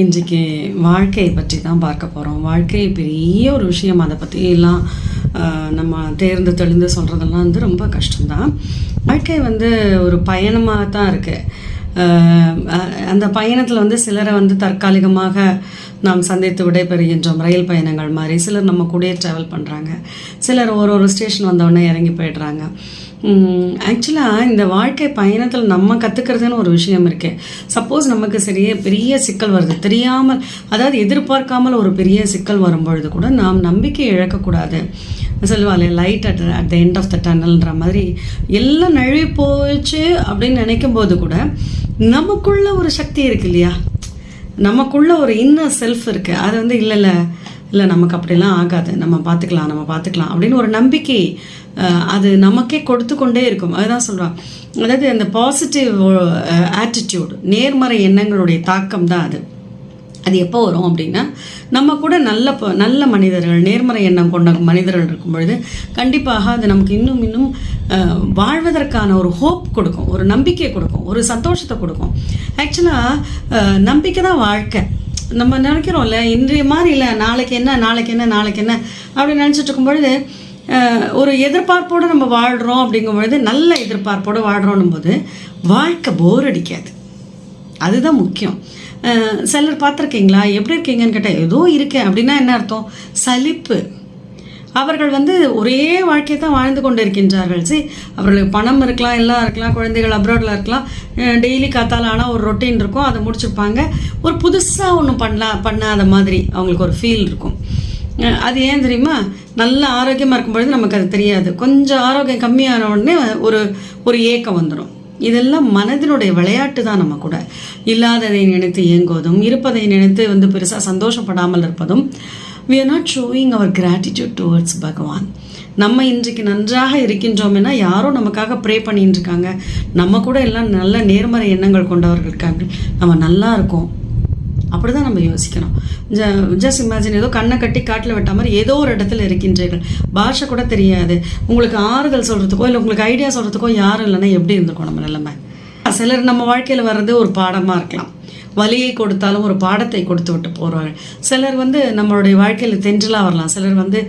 இன்றைக்கு வாழ்க்கையை பற்றி தான் பார்க்க போகிறோம். வாழ்க்கை பெரிய ஒரு விஷயம். அதை பற்றியெல்லாம் நம்ம தேர்ந்து தெளிந்து சொல்கிறதெல்லாம் வந்து ரொம்ப கஷ்டம்தான். வாழ்க்கை வந்து ஒரு பயணமாக தான் இருக்குது. அந்த பயணத்தில் வந்து சிலரை வந்து தற்காலிகமாக நாம் சந்தித்து விடைபெறுகின்றோம். ரயில் பயணங்கள் மாதிரி சிலர் நம்ம கூடயே ட்ராவல் பண்ணுறாங்க. சிலர் ஒரு ஸ்டேஷன் வந்தவுடனே இறங்கி போயிடுறாங்க. ஆக்சுவலாக இந்த வாழ்க்கை பயணத்தில் நம்ம கற்றுக்கிறதுன்னு ஒரு விஷயம் இருக்குது. சப்போஸ் நமக்கு பெரிய சிக்கல் வருது தெரியாமல், அதாவது எதிர்பார்க்காமல் ஒரு பெரிய சிக்கல் வரும்பொழுது கூட நாம் நம்பிக்கை இழக்கக்கூடாது. சொல்லுவாள் light at the end of the டனல்ன்ற மாதிரி எல்லாம் நழுவி போச்சு அப்படின்னு நினைக்கும் போது கூட நமக்குள்ள ஒரு சக்தி இருக்கு இல்லையா, நமக்குள்ள ஒரு இன்னர் செல்ஃப் இருக்குது. அது வந்து இல்லை நமக்கு அப்படிலாம் ஆகாது, நம்ம பார்த்துக்கலாம் அப்படின்னு ஒரு நம்பிக்கை அது நமக்கே கொடுத்து கொண்டே இருக்கும். அதுதான் சொல்கிறான். அதாவது அந்த பாசிட்டிவ் ஆட்டிடியூட், நேர்மறை எண்ணங்களுடைய தாக்கம் தான் அது எப்போ வரும் அப்படின்னா, நம்ம கூட நல்ல மனிதர்கள், நேர்மறை எண்ணம் கொண்ட மனிதர்கள் இருக்கும் பொழுது கண்டிப்பாக அது நமக்கு இன்னும் வாழ்வதற்கான ஒரு ஹோப் கொடுக்கும், ஒரு நம்பிக்கை கொடுக்கும், ஒரு சந்தோஷத்தை கொடுக்கும். ஆக்சுவலாக நம்பிக்கை தான் வாழ்க்கை. நம்ம நினைக்கிறோம்ல, இன்றைய மாதிரி இல்லை, நாளைக்கு என்ன அப்படின்னு நினச்சிட்டு இருக்கும் பொழுது ஒரு எதிர்பார்ப்போடு நம்ம வாழ்கிறோம். அப்படிங்கும் பொழுது நல்ல எதிர்பார்ப்போடு வாழ்கிறோன்னும் போது வாழ்க்கை போர் அடிக்காது. அதுதான் முக்கியம். சிலர் பார்த்துருக்கீங்களா, எப்படி இருக்கீங்கன்னு கேட்டால் ஏதோ இருக்கேன் அப்படின்னா என்ன அர்த்தம்? சலிப்பு. அவர்கள் வந்து ஒரே வாழ்க்கையை தான் வாழ்ந்து கொண்டு இருக்கின்றார்கள். அவர்களுக்கு பணம் இருக்கலாம், எல்லாம் இருக்கலாம், குழந்தைகள் அப்ராடில் இருக்கலாம், டெய்லி காத்தால ஆனால் ஒரு ரொட்டீன் இருக்கும், அதை முடிச்சுருப்பாங்க. ஒரு புதுசாக ஒன்றும் பண்ணாத மாதிரி அவங்களுக்கு ஒரு ஃபீல் இருக்கும். அது ஏன் தெரியுமா? நல்ல ஆரோக்கியமாக இருக்கும்பொழுது நமக்கு அது தெரியாது. கொஞ்சம் ஆரோக்கியம் கம்மியான உடனே ஒரு ஏக்கம் வந்துடும். இதெல்லாம் மனதினுடைய விளையாட்டு தான். நம்ம கூட இல்லாததை நினைத்து இயங்குவதும், இருப்பதை நினைத்து வந்து பெருசாக சந்தோஷப்படாமல் இருப்பதும், we are not showing our gratitude towards பகவான். நம்ம இன்றைக்கு நன்றாக இருக்கின்றோம்னா யாரோ நமக்காக ப்ரே பண்ணிட்டு இருக்காங்க. நம்ம கூட எல்லாம் நல்ல நேர்மறை எண்ணங்கள் கொண்டவர்கள் இருக்காங்க. நம்ம நல்லா இருக்கோம், அப்படிதான் நம்ம யோசிக்கணும். ஜஸ்ட் இமேஜின், ஏதோ கண்ணை கட்டி காட்டில் விட்ட மாதிரி ஏதோ ஒரு இடத்துல இருக்கின்றீர்கள். பாஷை கூட தெரியாது, உங்களுக்கு ஆறுதல் சொல்கிறதுக்கோ இல்லை உங்களுக்கு ஐடியா சொல்கிறதுக்கோ யாரும் இல்லைன்னா எப்படி இருந்திருக்கோம் நம்ம நிலைமை? சிலர் நம்ம வாழ்க்கையில் வர்றது ஒரு பாடமாக இருக்கலாம். வலியை கொடுத்தாலும் ஒரு பாடத்தை கொடுத்து விட்டு போகிறார்கள். சிலர் வந்து நம்மளுடைய வாழ்க்கையில் தென்றலாக வரலாம், சிலர் வந்து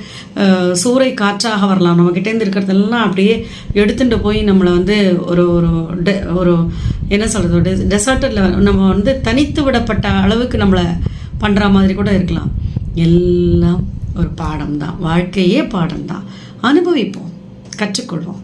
சூறை காற்றாக வரலாம். நம்மக்கிட்டேருந்து இருக்கிறதெல்லாம் அப்படியே எடுத்துகிட்டு போய் நம்மளை வந்து ஒரு என்ன சொல்கிறது, டெசர்ட்டில் நம்ம வந்து தனித்து விடப்பட்ட அளவுக்கு நம்மளை பண்ணுற மாதிரி கூட இருக்கலாம். எல்லாம் ஒரு பாடம் தான். வாழ்க்கையே பாடம் தான். அனுபவிப்போம், கற்றுக்கொள்வோம்.